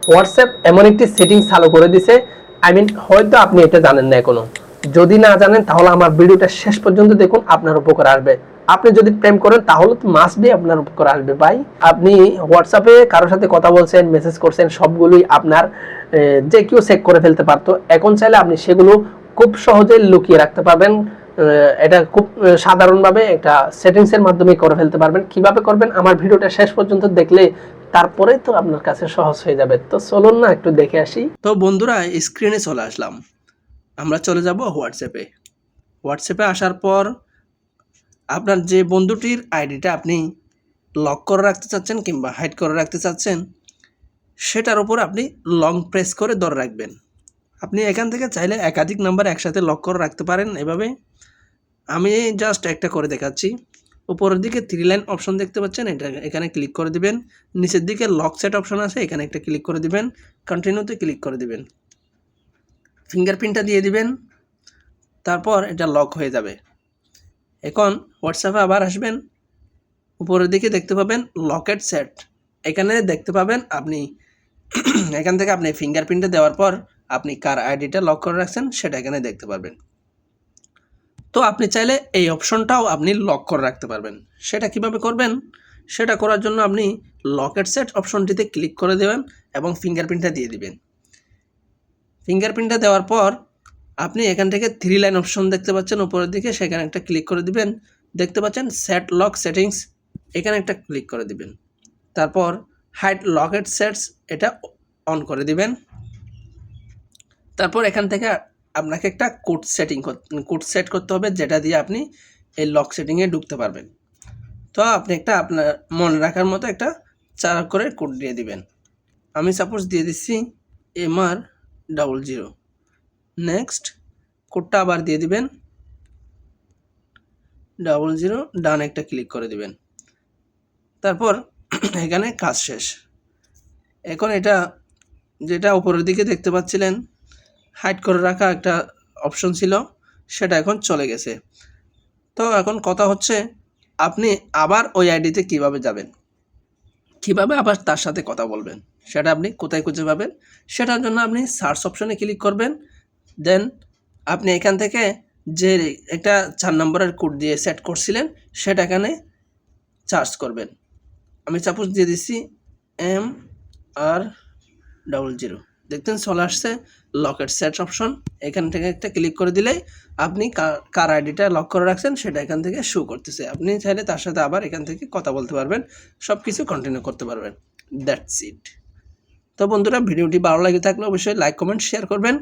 WhatsApp এমন একটি setting চালু করে দিছে, হয়তো আপনি এটা জানেন না এখনো। যদি না জানেন তাহলে আমার ভিডিওটা শেষ পর্যন্ত দেখুন, আপনার উপকার আসবে। আপনি যদি প্রেম করেন তাহলে তো মাস্ট বি আপনার উপকার আসবে ভাই। আপনি হোয়াটসঅ্যাপে কারোর সাথে কথা বলছেন, মেসেজ করছেন, সবগুলোই আপনার যে কেউ চেক করে ফেলতে পারতো। এখন চাইলে আপনি সেগুলো খুব সহজে লুকিয়ে রাখতে পারবেন। এটা খুব সাধারণভাবে একটা সেটিংস এর মাধ্যমে করে ফেলতে পারবেন। কিভাবে করবেন আমার ভিডিওটা শেষ পর্যন্ত দেখলে তারপরে তো আপনার কাছে সহজ হয়ে যাবে। তো চলুন না একটু দেখে আসি। তো বন্ধুরা, স্ক্রিনে চলে আসলাম। আমরা চলে যাব হোয়াটসঅ্যাপে। হোয়াটসঅ্যাপে আসার পর আপনার যে বন্ধুটির আইডিটা আপনি লক করে রাখতে চাচ্ছেন কিংবা হাইড করে রাখতে চাচ্ছেন, সেটার উপর আপনি লং প্রেস করে ধরে রাখবেন। আপনি এখান থেকে চাইলে একাধিক নাম্বার একসাথে লক করে রাখতে পারেন এভাবে। আমি জাস্ট একটা করে দেখাচ্ছি। উপরের দিকে 3 লাইন অপশন দেখতে পাচ্ছেন, এটা এখানে ক্লিক করে দিবেন। নিচের দিকে লক সেট অপশন আছে, এখানে একটা ক্লিক করে দিবেন। কন্টিনিউতে ক্লিক করে দিবেন। ফিঙ্গারপ্রিন্টটা দিয়ে দিবেন, তারপর এটা লক হয়ে যাবে। এখন হোয়াটসঅ্যাপে আবার আসবেন, উপরের দিকে দেখতে পাবেন লকেট সেট। এখানে দেখতে পাবেন আপনি এখান থেকে আপনি ফিঙ্গারপ্রিন্টটা দেওয়ার পর আপনি কার আইডিটা লক করে রাখছেন সেটা এখানে দেখতে পারবেন। তো আপনি চাইলে এই অপশনটাও আপনি লক করে রাখতে পারবেন। সেটা কিভাবে করবেন? সেটা করার জন্য আপনি লকেট সেট অপশনটিতে ক্লিক করে দেবেন এবং ফিঙ্গারপ্রিন্টটা দিয়ে দিবেন। ফিঙ্গারপ্রিন্টটা দেওয়ার পর আপনি এখান থেকে 3 লাইন অপশন দেখতে পাচ্ছেন উপরের দিকে, সেখানে একটা ক্লিক করে দিবেন। দেখতে পাচ্ছেন সেট লক সেটিংস, এখানে একটা ক্লিক করে দিবেন। তারপর হাইড লকেট সেটস এটা অন করে দিবেন। তারপর এখান থেকে আপনাকে একটা কোড সেট করতে হবে, যেটা দিয়ে আপনি এই লক সেটিংয়ে ঢুকতে পারবেন। তো আপনি একটা আপনার মনে রাখার মতো একটা 4 করে কোড দিয়ে দিবেন। আমি সাপোজ দিয়ে দিচ্ছি MR00। নেক্সট কোডটা আবার দিয়ে দিবেন 00, ডান একটা ক্লিক করে দিবেন। তারপর এখানে কাজ শেষ। এখন এটা যেটা উপরের দিকে দেখতে পাচ্ছিলেন হাইড করে রাখা একটা অপশন ছিল, সেটা এখন চলে গেছে। তো এখন কথা হচ্ছে আপনি আবার ওই আইডিতে কিভাবে যাবেন, কিভাবে আবার তার সাথে কথা বলবেন, সেটা আপনি কোথায় খুঁজে পাবেন? সেটার জন্য আপনি সার্চ অপশনে ক্লিক করবেন। দেন আপনি এখান থেকে যে একটা 4 নম্বরের কোড দিয়ে সেট করছিলেন সেটা এখানে সার্চ করবেন। আমি সাপোজ দিয়ে দিচ্ছি MR00। দেখতেন চলে আসছে লকেট সেট অপশন। এখান থেকে একটা ক্লিক করে দিলেই আপনি কার আইডিটা লক করে রাখছেন সেটা এখান থেকে শো করতেছে। আপনি চাইলে তার সাথে আবার এখান থেকে কথা বলতে পারবেন, সব কিছু কন্টিনিউ করতে পারবেন। That's it. তো বন্ধুরা, ভিডিওটি ভালো লাগে থাকলে অবশ্যই লাইক, কমেন্ট, শেয়ার করবেন।